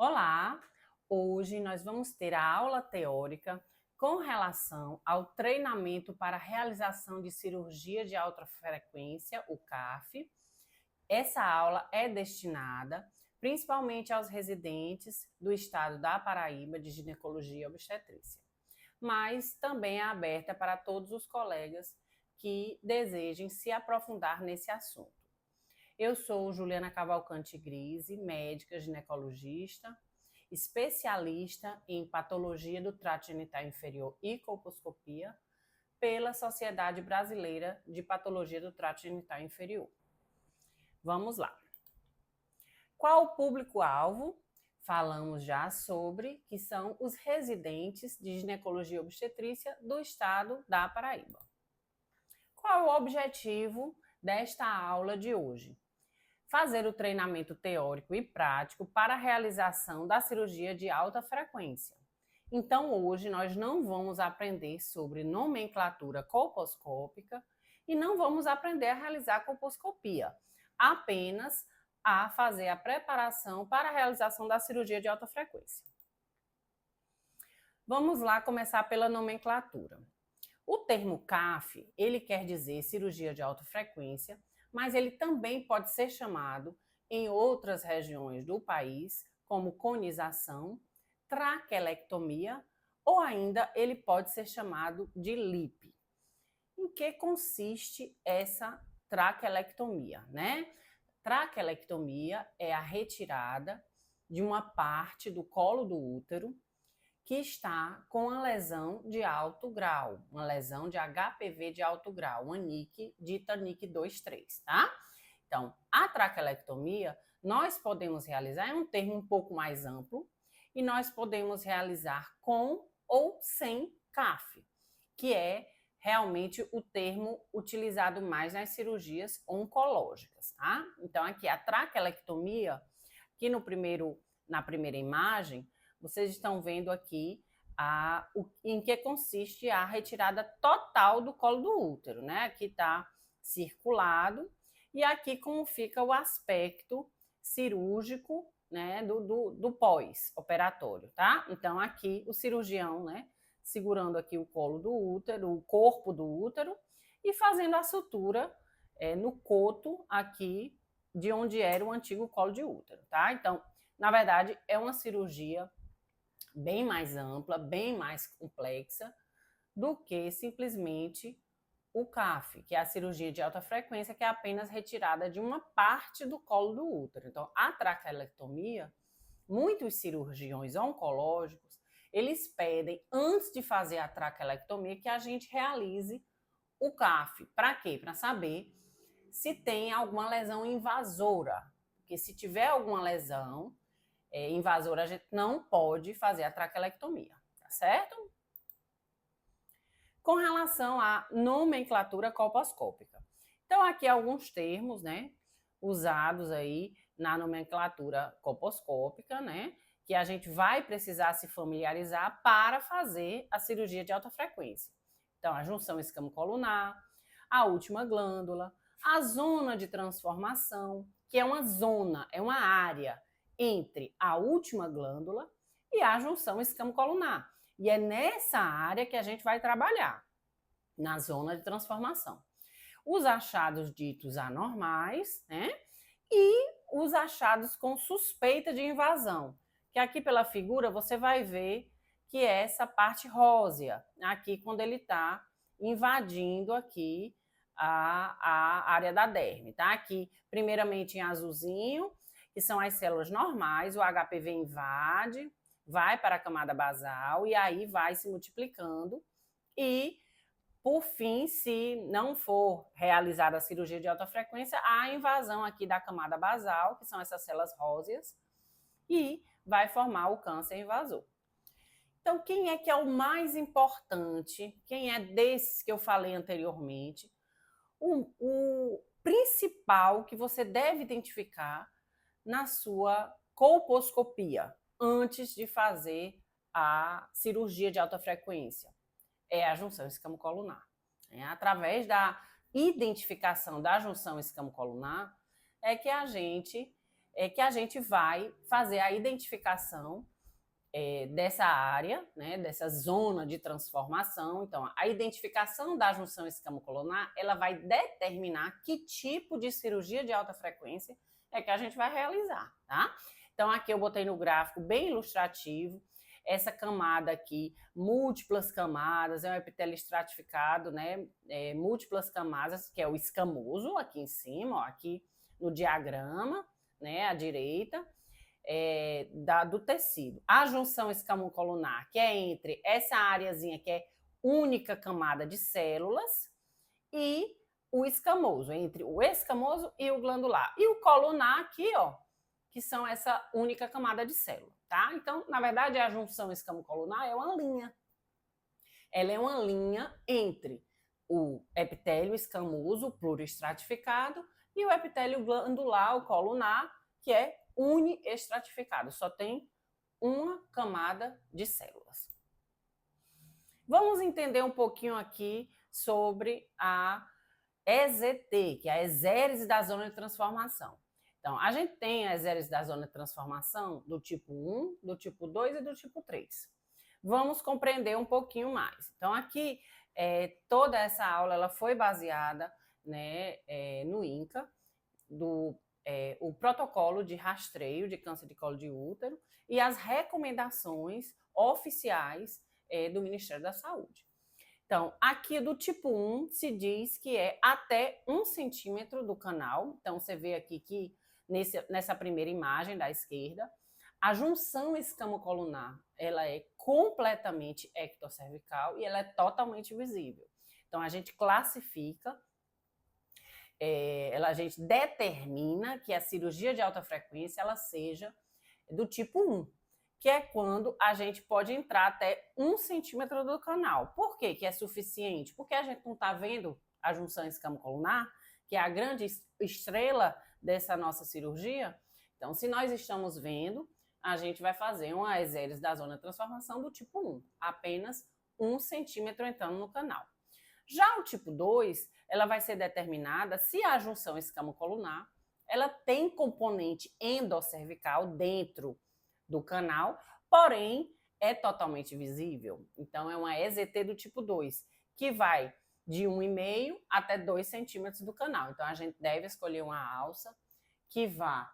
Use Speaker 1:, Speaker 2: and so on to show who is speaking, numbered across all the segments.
Speaker 1: Olá! Hoje nós vamos ter a aula teórica com relação ao treinamento para a realização de cirurgia de alta frequência, o CAF. Essa aula é destinada principalmente aos residentes do estado da Paraíba de ginecologia e obstetrícia, mas também é aberta para todos os colegas que desejem se aprofundar nesse assunto. Eu sou Juliana Cavalcante Grise, médica ginecologista, especialista em patologia do trato genital inferior e colposcopia pela Sociedade Brasileira de Patologia do Trato Genital Inferior. Vamos lá. Qual o público-alvo? Falamos já sobre que são os residentes de ginecologia e obstetrícia do estado da Paraíba. Qual é o objetivo desta aula de hoje? Fazer o treinamento teórico e prático para a realização da cirurgia de alta frequência. Então, hoje nós não vamos aprender sobre nomenclatura colposcópica e não vamos aprender a realizar colposcopia, apenas a fazer a preparação para a realização da cirurgia de alta frequência. Vamos lá começar pela nomenclatura. O termo CAF, ele quer dizer cirurgia de alta frequência, mas ele também pode ser chamado em outras regiões do país como conização, traquelectomia ou ainda ele pode ser chamado de LIP. Em que consiste essa traquelectomia, né? Traquelectomia é a retirada de uma parte do colo do útero que está com a lesão de alto grau, uma lesão de HPV de alto grau, uma NIC dita NIC 2-3, tá? Então, a traquelectomia nós podemos realizar, é um termo um pouco mais amplo, e nós podemos realizar com ou sem CAF, que é realmente o termo utilizado mais nas cirurgias oncológicas, tá? Então, aqui a traquelectomia, aqui na primeira imagem, vocês estão vendo aqui em que consiste a retirada total do colo do útero, né? Aqui está circulado e aqui como fica o aspecto cirúrgico, né? Do pós-operatório, tá? Então aqui o cirurgião, né? Segurando aqui o colo do útero, o corpo do útero e fazendo a sutura no coto aqui de onde era o antigo colo de útero, tá? Então, na verdade, é uma cirurgia bem mais ampla, bem mais complexa do que simplesmente o CAF, que é a cirurgia de alta frequência, que é apenas retirada de uma parte do colo do útero. Então, a traquelectomia, muitos cirurgiões oncológicos, eles pedem, antes de fazer a traquelectomia, que a gente realize o CAF. Para quê? Para saber se tem alguma lesão invasora. Porque se tiver alguma lesão invasora, a gente não pode fazer a traquelectomia, tá certo? Com relação à nomenclatura colposcópica. Então, aqui alguns termos, né, usados aí na nomenclatura colposcópica, né, que a gente vai precisar se familiarizar para fazer a cirurgia de alta frequência. Então, a junção escamocolunar, a última glândula, a zona de transformação, que é uma zona, é uma área entre a última glândula e a junção escamocolunar. E é nessa área que a gente vai trabalhar, na zona de transformação. Os achados ditos anormais, né? E os achados com suspeita de invasão, que aqui pela figura você vai ver que é essa parte rósea, aqui quando ele está invadindo aqui a área da derme, tá? Aqui, primeiramente em azulzinho, que são as células normais, o HPV invade, vai para a camada basal e aí vai se multiplicando e, por fim, se não for realizada a cirurgia de alta frequência, há a invasão aqui da camada basal, que são essas células róseas, e vai formar o câncer invasor. Então, quem é que é o mais importante? Quem é desses que eu falei anteriormente? O principal que você deve identificar na sua colposcopia, antes de fazer a cirurgia de alta frequência, é a junção escamocolunar. Através da identificação da junção escamocolunar é que a gente é que a gente vai fazer a identificação dessa área, né, dessa zona de transformação. Então, a identificação da junção escamocolunar, ela vai determinar que tipo de cirurgia de alta frequência é que a gente vai realizar, tá? Então, aqui eu botei no gráfico bem ilustrativo, essa camada aqui, múltiplas camadas, é um epitélio estratificado, né, múltiplas camadas, que é o escamoso, aqui em cima, ó, aqui no diagrama, né, à direita, do tecido. A junção escamocolunar, que é entre essa areazinha que é única camada de células, e o escamoso, entre o escamoso e o glandular. E o colunar aqui, ó, que são essa única camada de célula, tá? Então, na verdade, a junção escamocolunar é uma linha. Ela é uma linha entre o epitélio escamoso pluriestratificado e o epitélio glandular, o colunar, que é uniestratificado, só tem uma camada de células. Vamos entender um pouquinho aqui sobre a EZT, que é a exérese da zona de transformação. Então, a gente tem a exérese da zona de transformação do tipo 1, do tipo 2 e do tipo 3. Vamos compreender um pouquinho mais. Então, aqui, toda essa aula ela foi baseada, né, no INCA, o protocolo de rastreio de câncer de colo de útero e as recomendações oficiais do Ministério da Saúde. Então, aqui do tipo 1 se diz que é até 1 centímetro do canal. Então, você vê aqui que nessa primeira imagem da esquerda, a junção escamocolunar, ela é completamente ectocervical e ela é totalmente visível. Então, a gente classifica, a gente determina que a cirurgia de alta frequência ela seja do tipo 1, que é quando a gente pode entrar até 1 centímetro do canal. Por quê que é suficiente? Porque a gente não está vendo a junção escamocolunar, que é a grande estrela dessa nossa cirurgia. Então, se nós estamos vendo, a gente vai fazer uma exérese da zona de transformação do tipo 1, apenas 1 centímetro entrando no canal. Já o tipo 2, ela vai ser determinada se a junção escamocolunar, ela tem componente endocervical dentro do canal, porém é totalmente visível. Então, é uma EZT do tipo 2, que vai de 1,5 até 2 centímetros do canal. Então, a gente deve escolher uma alça que vá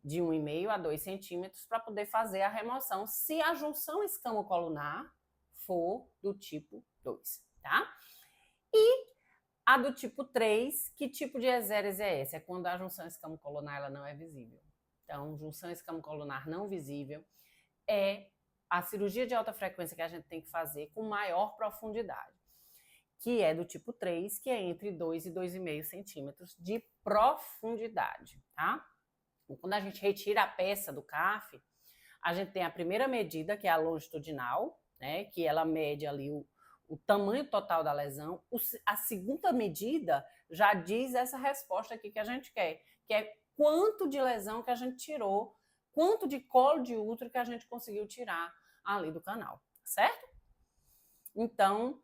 Speaker 1: de 1,5 a 2 centímetros para poder fazer a remoção, se a junção escamocolunar for do tipo 2, tá? E a do tipo 3, que tipo de exérese é esse? É quando a junção escamocolunar ela não é visível. Então, junção escamocolunar não visível é a cirurgia de alta frequência que a gente tem que fazer com maior profundidade, que é do tipo 3, que é entre 2 e 2,5 centímetros de profundidade, tá? Quando a gente retira a peça do CAF, a gente tem a primeira medida, que é a longitudinal, né, que ela mede ali o tamanho total da lesão. A segunda medida já diz essa resposta aqui que a gente quer, que é quanto de lesão que a gente tirou, quanto de colo de útero que a gente conseguiu tirar ali do canal, certo? Então,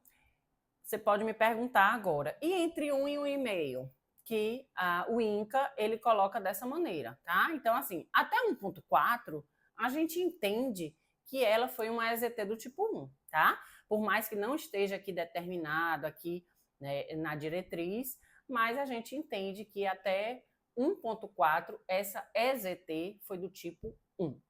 Speaker 1: você pode me perguntar agora, e entre 1 e 1,5? Que o INCA, ele coloca dessa maneira, tá? Então, assim, até 1,4, a gente entende que ela foi uma EZT do tipo 1, tá? Por mais que não esteja aqui determinado aqui, né, na diretriz, mas a gente entende que até 1,4 essa EZT foi do tipo 1.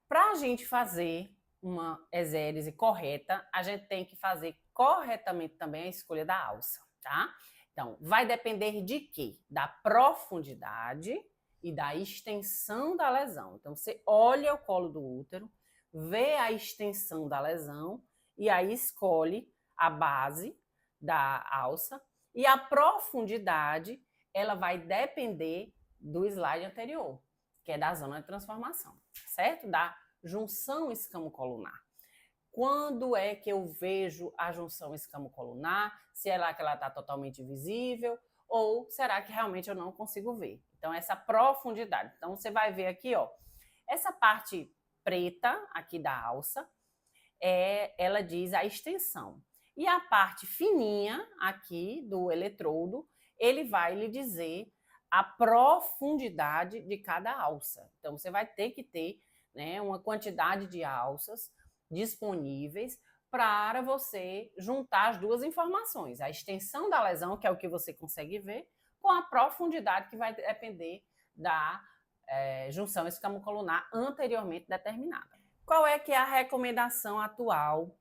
Speaker 1: Para a gente fazer uma exérese correta, a gente tem que fazer corretamente também a escolha da alça, tá? Então, vai depender de quê? Da profundidade e da extensão da lesão. Então, você olha o colo do útero, vê a extensão da lesão e aí escolhe a base da alça, e a profundidade ela vai depender do slide anterior, que é da zona de transformação, certo? Da junção escamocolunar. Quando é que eu vejo a junção escamocolunar? Será que ela está totalmente visível? Ou será que realmente eu não consigo ver? Então, essa profundidade. Então, você vai ver aqui, ó, essa parte preta aqui da alça, ela diz a extensão. E a parte fininha aqui do eletrodo, ele vai lhe dizer a profundidade de cada alça. Então, você vai ter que ter, né, uma quantidade de alças disponíveis para você juntar as duas informações, a extensão da lesão, que é o que você consegue ver, com a profundidade, que vai depender da junção escamocolunar anteriormente determinada. Qual é que é a recomendação atual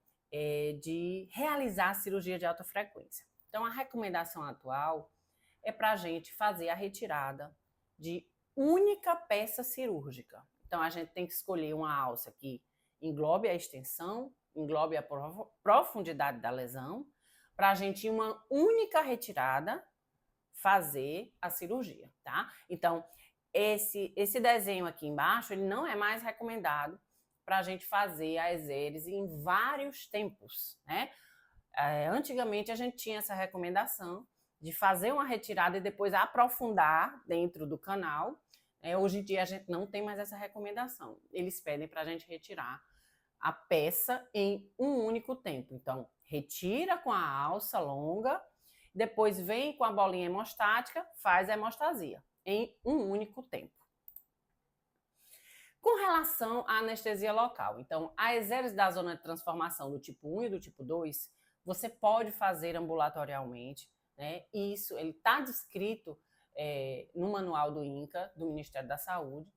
Speaker 1: de realizar a cirurgia de alta frequência? Então, a recomendação atual é para a gente fazer a retirada de única peça cirúrgica. Então, a gente tem que escolher uma alça que englobe a extensão, englobe a profundidade da lesão, para a gente, em uma única retirada, fazer a cirurgia, tá? Então, esse desenho aqui embaixo, ele não é mais recomendado para a gente fazer a exérese em vários tempos, né? Antigamente, a gente tinha essa recomendação de fazer uma retirada e depois aprofundar dentro do canal. Hoje em dia, a gente não tem mais essa recomendação. Eles pedem para a gente retirar a peça em um único tempo. Então, retira com a alça longa, depois vem com a bolinha hemostática, faz a hemostasia em um único tempo. Com relação à anestesia local, então, a exérese da zona de transformação do tipo 1 e do tipo 2, você pode fazer ambulatorialmente, né? Isso, ele está descrito no manual do INCA, do Ministério da Saúde.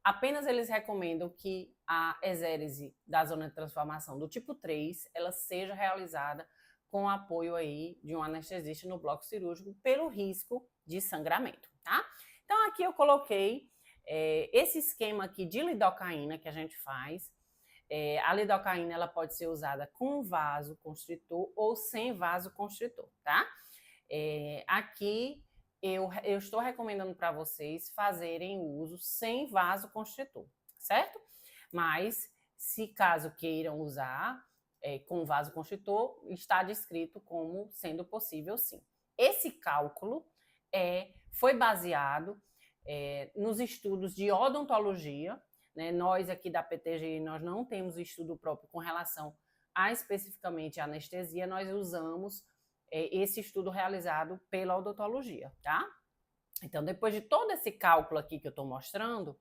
Speaker 1: Apenas eles recomendam que a exérese da zona de transformação do tipo 3, ela seja realizada com apoio aí de um anestesista no bloco cirúrgico pelo risco de sangramento, tá? Então, aqui eu coloquei esse esquema aqui de lidocaína que a gente faz. A lidocaína, ela pode ser usada com vasoconstritor ou sem vasoconstritor, tá? Aqui eu estou recomendando para vocês fazerem uso sem vasoconstritor, certo? Mas, se caso queiram usar com vasoconstritor, está descrito como sendo possível sim. Esse cálculo foi baseado nos estudos de odontologia, né? Nós aqui da PTGI, nós não temos estudo próprio com relação a especificamente a anestesia, nós usamos esse estudo realizado pela odontologia, tá? Então, depois de todo esse cálculo aqui que eu estou mostrando,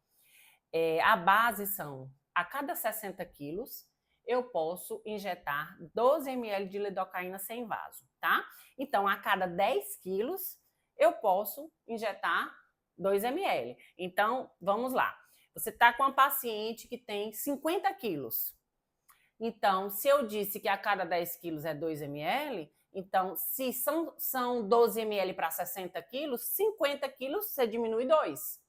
Speaker 1: a base são, a cada 60 quilos, eu posso injetar 12 ml de lidocaína sem vaso, tá? Então, a cada 10 quilos, eu posso injetar 2 ml. Então, vamos lá. Você está com uma paciente que tem 50 quilos. Então, se eu disse que a cada 10 quilos é 2 ml, então, se são 12 ml para 60 quilos, 50 quilos você diminui 2.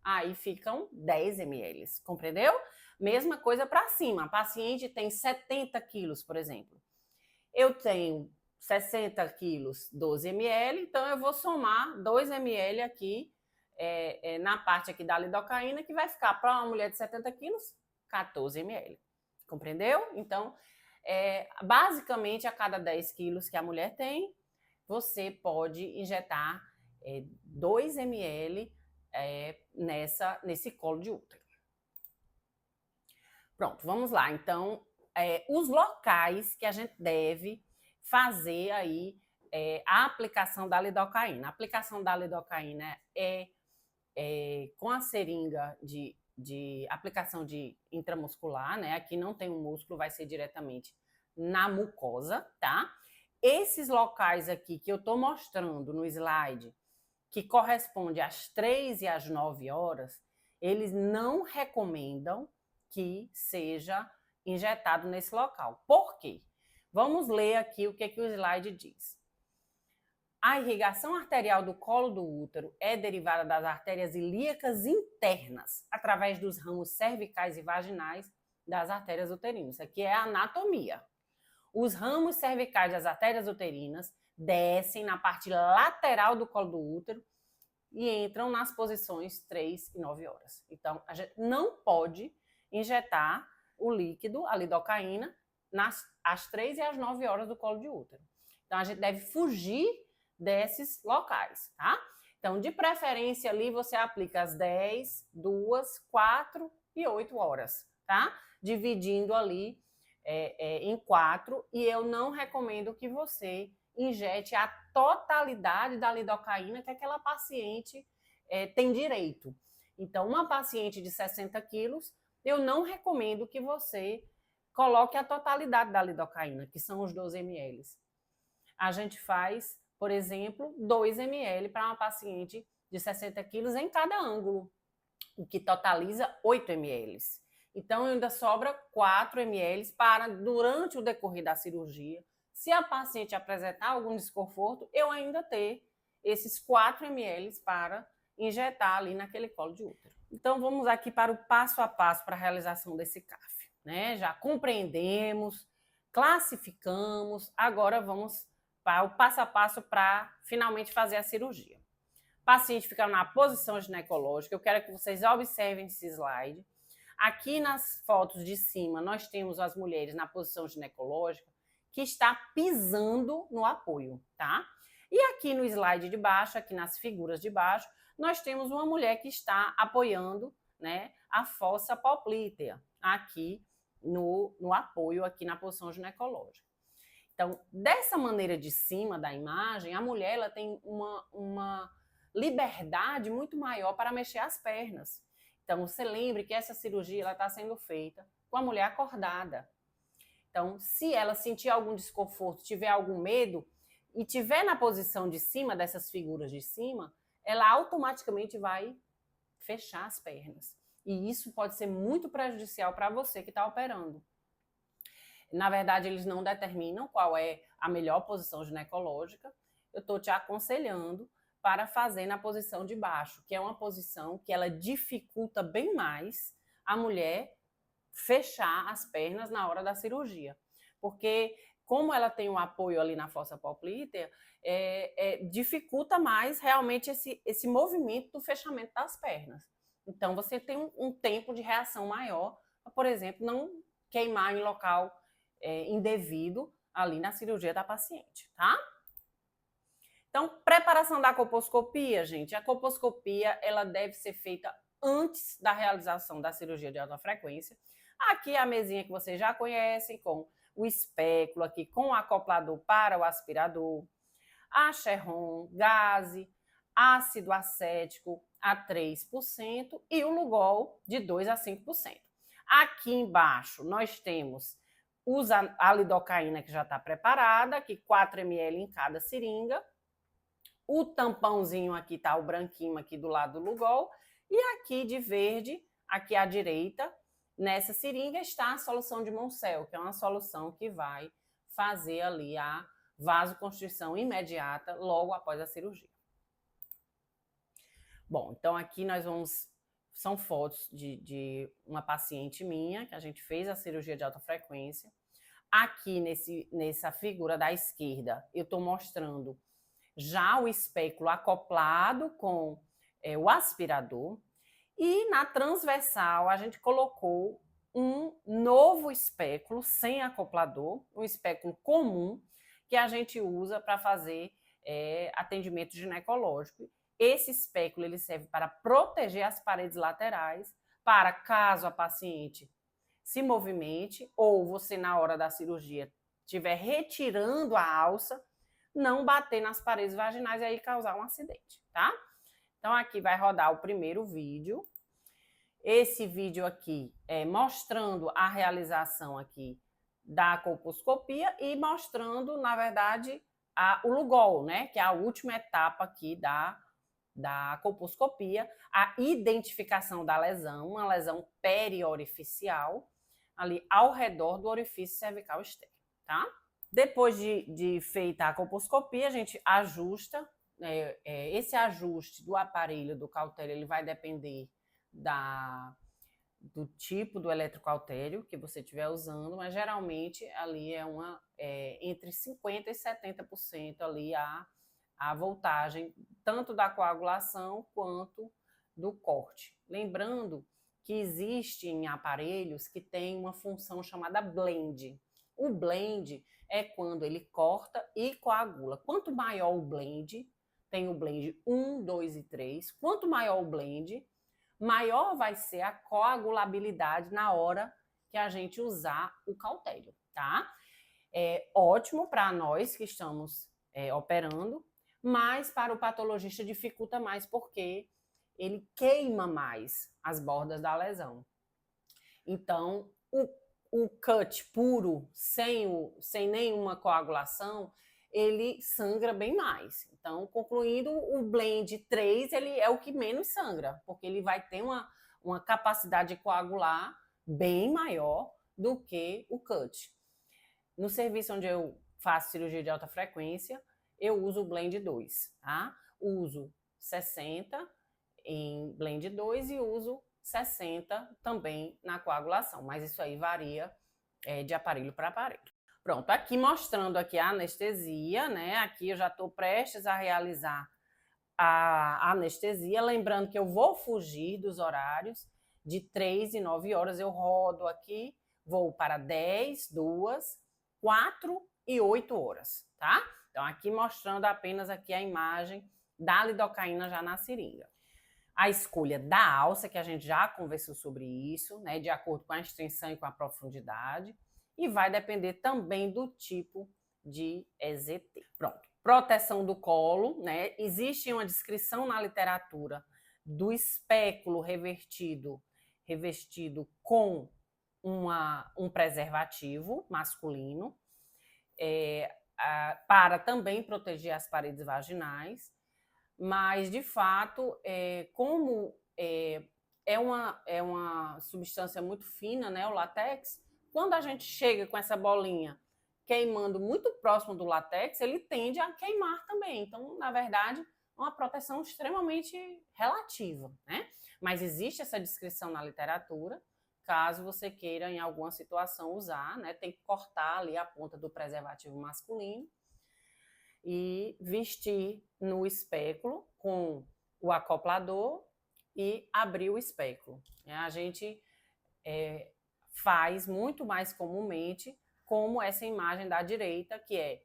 Speaker 1: Aí ficam 10 ml, compreendeu? Mesma coisa para cima. A paciente tem 70 quilos, por exemplo. Eu tenho 60 quilos, 12 ml, então eu vou somar 2 ml aqui na parte aqui da lidocaína, que vai ficar para uma mulher de 70 quilos, 14 ml. Compreendeu? Então, basicamente, a cada 10 quilos que a mulher tem, você pode injetar 2 ml nesse colo de útero. Pronto, vamos lá. Então, os locais que a gente deve fazer aí a aplicação da lidocaína. A aplicação da lidocaína com a seringa de aplicação de intramuscular, né? Aqui não tem um músculo, vai ser diretamente na mucosa, tá? Esses locais aqui que eu tô mostrando no slide, que corresponde às 3 e às 9 horas, eles não recomendam que seja injetado nesse local. Por quê? Vamos ler aqui o que o slide diz. A irrigação arterial do colo do útero é derivada das artérias ilíacas internas, através dos ramos cervicais e vaginais das artérias uterinas. Isso aqui é a anatomia. Os ramos cervicais das artérias uterinas descem na parte lateral do colo do útero e entram nas posições 3 e 9 horas. Então, a gente não pode injetar o líquido, a lidocaína, às 3 e às 9 horas do colo de útero. Então, a gente deve fugir desses locais, tá? Então, de preferência ali, você aplica às 10, 2, 4 e 8 horas, tá? Dividindo ali em 4, e eu não recomendo que você injete a totalidade da lidocaína que aquela paciente tem direito. Então, uma paciente de 60 quilos, eu não recomendo que você coloque a totalidade da lidocaína, que são os 12 ml. A gente faz, por exemplo, 2 ml para uma paciente de 60 quilos em cada ângulo, o que totaliza 8 ml. Então, ainda sobra 4 ml para, durante o decorrer da cirurgia, se a paciente apresentar algum desconforto, eu ainda ter esses 4 ml para injetar ali naquele colo de útero. Então, vamos aqui para o passo a passo para a realização desse CAF, né? Já compreendemos, classificamos, agora vamos para o passo a passo para finalmente fazer a cirurgia. O paciente fica na posição ginecológica, eu quero que vocês observem esse slide. Aqui nas fotos de cima, nós temos as mulheres na posição ginecológica que está pisando no apoio, tá? E aqui no slide de baixo, aqui nas figuras de baixo, nós temos uma mulher que está apoiando, né, a fossa poplítea, aqui no apoio, aqui na posição ginecológica. Então, dessa maneira de cima da imagem, a mulher ela tem uma liberdade muito maior para mexer as pernas. Então, você lembre que essa cirurgia está sendo feita com a mulher acordada. Então, se ela sentir algum desconforto, tiver algum medo e tiver na posição de cima dessas figuras de cima, ela automaticamente vai fechar as pernas. E isso pode ser muito prejudicial para você que está operando. Na verdade, eles não determinam qual é a melhor posição ginecológica. Eu estou te aconselhando para fazer na posição de baixo, que é uma posição que ela dificulta bem mais a mulher fechar as pernas na hora da cirurgia. Porque como ela tem um apoio ali na fossa poplítea, dificulta mais realmente esse movimento do fechamento das pernas. Então, você tem um tempo de reação maior, por exemplo, não queimar em local indevido ali na cirurgia da paciente, tá? Então, preparação da colposcopia, gente. A colposcopia, ela deve ser feita antes da realização da cirurgia de alta frequência. Aqui a mesinha que vocês já conhecem, com o espéculo aqui, com o acoplador para o aspirador, a Cherron, gaze, ácido acético a 3% e o Lugol de 2 a 5%. Aqui embaixo nós temos a lidocaína que já está preparada, aqui 4 ml em cada seringa. O tampãozinho aqui tá o branquinho aqui do lado do Lugol. E aqui de verde, aqui à direita, nessa seringa está a solução de Moncel, que é uma solução que vai fazer ali a vasoconstrição imediata logo após a cirurgia. Bom, então aqui nós vamos... São fotos de uma paciente minha, que a gente fez a cirurgia de alta frequência. Aqui nessa figura da esquerda, eu estou mostrando já o espéculo acoplado com o aspirador. E na transversal, a gente colocou um novo espéculo sem acoplador, um espéculo comum, que a gente usa para fazer atendimento ginecológico. Esse espéculo ele serve para proteger as paredes laterais, para caso a paciente se movimente ou você, na hora da cirurgia, estiver retirando a alça, não bater nas paredes vaginais e aí causar um acidente, tá? Então, aqui vai rodar o primeiro vídeo. Esse vídeo aqui é mostrando a realização aqui da colposcopia e mostrando, na verdade, o Lugol, né? Que é a última etapa aqui da colposcopia, a identificação da lesão, uma lesão periorificial, ali ao redor do orifício cervical externo, tá? Depois de feita a colposcopia, a gente ajusta. Esse ajuste do aparelho do cautério, ele vai depender do tipo do eletrocautério que você estiver usando, mas geralmente ali entre 50% e 70% ali a voltagem, tanto da coagulação quanto do corte. Lembrando que existem aparelhos que têm uma função chamada blend. O blend é quando ele corta e coagula. Quanto maior o blend, tem o blend 1, 2 e 3, quanto maior o blend, maior vai ser a coagulabilidade na hora que a gente usar o cautério, tá? É ótimo para nós que estamos operando, mas para o patologista dificulta mais porque ele queima mais as bordas da lesão. Então, o cut puro, sem nenhuma coagulação, ele sangra bem mais. Então, concluindo, o blend 3 ele é o que menos sangra, porque ele vai ter uma capacidade de coagular bem maior do que o cut. No serviço onde eu faço cirurgia de alta frequência, eu uso o blend 2, tá? Uso 60 em blend 2 e uso 60 também na coagulação, mas isso aí varia de aparelho para aparelho. Pronto, aqui mostrando aqui a anestesia, né? Aqui eu já estou prestes a realizar a anestesia, lembrando que eu vou fugir dos horários de 3 e 9 horas, eu rodo aqui, vou para 10, 2, 4 e 8 horas, tá? Então, aqui mostrando apenas aqui a imagem da lidocaína já na seringa. A escolha da alça, que a gente já conversou sobre isso, né, de acordo com a extensão e com a profundidade, e vai depender também do tipo de EZT. Pronto. Proteção do colo, né? Existe uma descrição na literatura do espéculo revestido com um preservativo masculino, para também proteger as paredes vaginais, mas, de fato, como é uma substância muito fina, né, o látex, quando a gente chega com essa bolinha queimando muito próximo do látex, ele tende a queimar também. Então, na verdade, é uma proteção extremamente relativa, né? Mas existe essa descrição na literatura, caso você queira, em alguma situação, usar, né? Tem que cortar ali a ponta do preservativo masculino e vestir no espéculo com o acoplador e abrir o espéculo. A gente faz muito mais comumente como essa imagem da direita, que é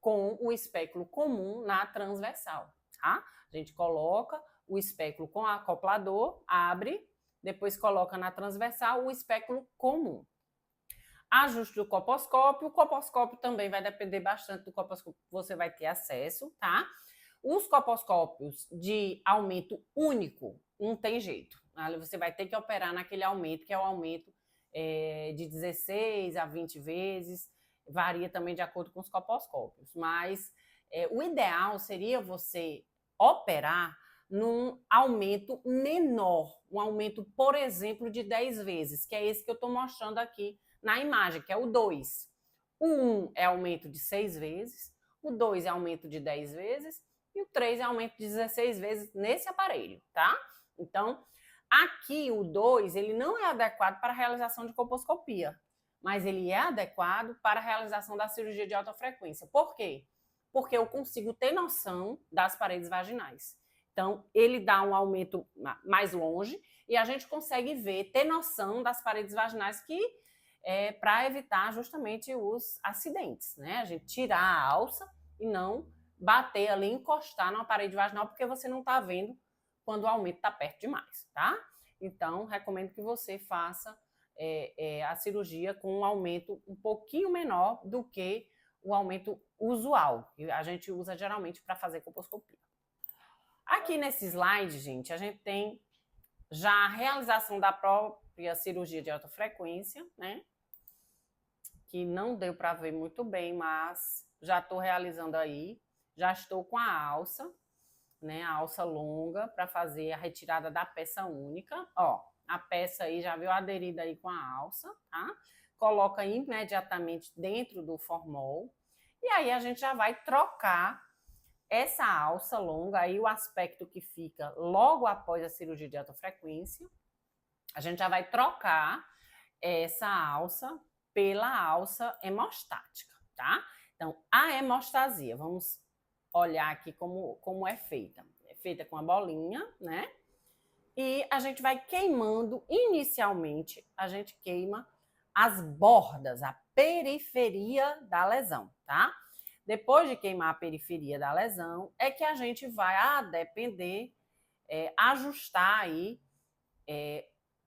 Speaker 1: com o espéculo comum na transversal. Tá? A gente coloca o espéculo com acoplador, abre, depois coloca na transversal o espéculo comum. Ajuste do coposcópio. O coposcópio também vai depender bastante do coposcópio que você vai ter acesso, tá? Os coposcópios de aumento único, não tem jeito. Você vai ter que operar naquele aumento, que é o aumento de 16 a 20 vezes, varia também de acordo com os coposcópios. Mas o ideal seria você operar num aumento menor, um aumento, por exemplo, de 10 vezes, que é esse que eu estou mostrando aqui na imagem, que é o 2. O 1 é aumento de 6 vezes, o 2 é aumento de 10 vezes e o 3 é aumento de 16 vezes nesse aparelho, tá? Então, aqui o 2, ele não é adequado para a realização de colposcopia, mas ele é adequado para a realização da cirurgia de alta frequência. Por quê? Porque eu consigo ter noção das paredes vaginais. Então, ele dá um aumento mais longe e a gente consegue ver, ter noção das paredes vaginais para evitar justamente os acidentes, né? A gente tirar a alça e não bater ali, encostar na parede vaginal, porque você não está vendo quando o aumento está perto demais, tá? Então, recomendo que você faça a cirurgia com um aumento um pouquinho menor do que o aumento usual, que a gente usa geralmente para fazer colposcopia. Aqui nesse slide, gente, a gente tem já a realização da própria cirurgia de alta frequência, né? Que não deu para ver muito bem, mas já estou realizando aí. Já estou com a alça, né? A alça longa para fazer a retirada da peça única. Ó, a peça aí já veio aderida aí com a alça, tá? Coloca imediatamente dentro do formol. E aí a gente já vai trocar essa alça longa, aí o aspecto que fica logo após a cirurgia de alta frequência. A gente já vai trocar essa alça pela alça hemostática, tá? Então, a hemostasia, vamos olhar aqui como é feita. É feita com a bolinha, né? E a gente vai queimando, inicialmente, a gente queima as bordas, a periferia da lesão, tá? Depois de queimar a periferia da lesão, é que a gente vai, a depender, ajustar aí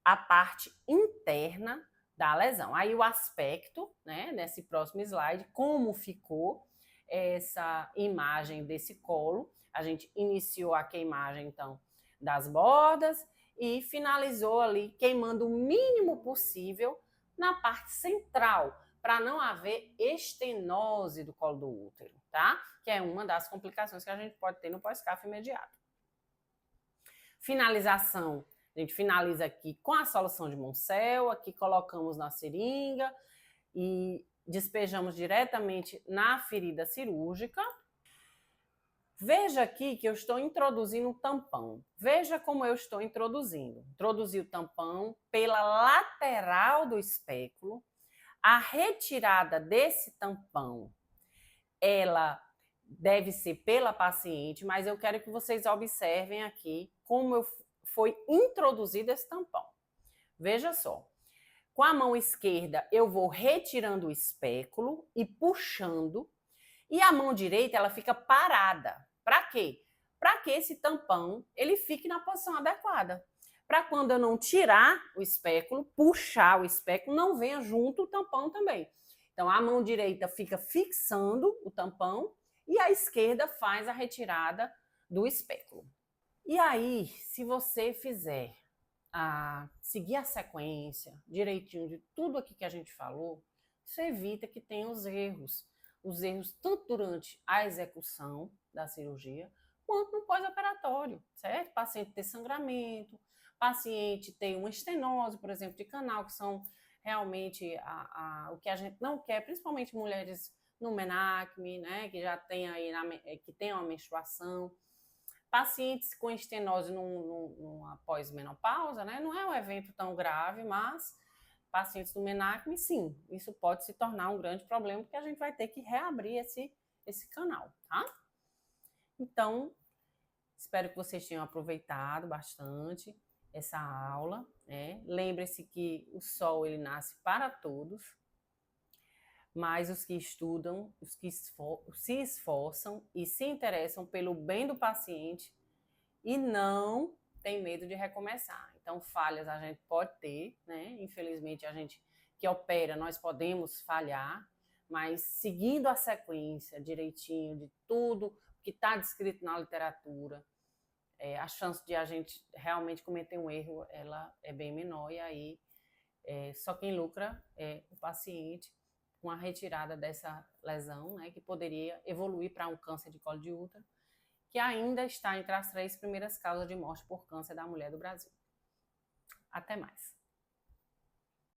Speaker 1: a parte interna da lesão. Aí o aspecto, né, nesse próximo slide, como ficou, essa imagem desse colo. A gente iniciou a queimagem, então, das bordas e finalizou ali queimando o mínimo possível na parte central, para não haver estenose do colo do útero, tá? Que é uma das complicações que a gente pode ter no pós-CAF imediato. Finalização, a gente finaliza aqui com a solução de Moncel, aqui colocamos na seringa e despejamos diretamente na ferida cirúrgica. Veja aqui que eu estou introduzindo um tampão. Veja como eu estou introduzindo. Introduzi o tampão pela lateral do espéculo. A retirada desse tampão, ela deve ser pela paciente, mas eu quero que vocês observem aqui como foi introduzido esse tampão. Veja só. Com a mão esquerda, eu vou retirando o espéculo e puxando. E a mão direita, ela fica parada. Para quê? Para que esse tampão ele fique na posição adequada. Para quando eu não tirar o espéculo, puxar o espéculo, não venha junto o tampão também. Então, a mão direita fica fixando o tampão e a esquerda faz a retirada do espéculo. E aí, se você fizer seguir a sequência direitinho de tudo aqui que a gente falou, isso evita que tenha os erros tanto durante a execução da cirurgia, quanto no pós-operatório, certo? Paciente ter sangramento, paciente ter uma estenose, por exemplo, de canal, que são realmente o que a gente não quer, principalmente mulheres no menacme, né, que já tem aí, que tem uma menstruação. Pacientes com estenose numa pós-menopausa, né, não é um evento tão grave, mas pacientes do menacme, sim, isso pode se tornar um grande problema, porque a gente vai ter que reabrir esse canal, tá? Então, espero que vocês tenham aproveitado bastante essa aula, né? Lembre-se que o sol, ele nasce para todos, mas os que estudam, os que se esforçam e se interessam pelo bem do paciente e não tem medo de recomeçar. Então, falhas a gente pode ter, né? Infelizmente, a gente que opera, nós podemos falhar, mas seguindo a sequência direitinho de tudo que está descrito na literatura, a chance de a gente realmente cometer um erro, ela é bem menor, e aí só quem lucra é o paciente com a retirada dessa lesão, né, que poderia evoluir para um câncer de colo de útero, que ainda está entre as 3 primeiras causas de morte por câncer da mulher do Brasil. Até mais.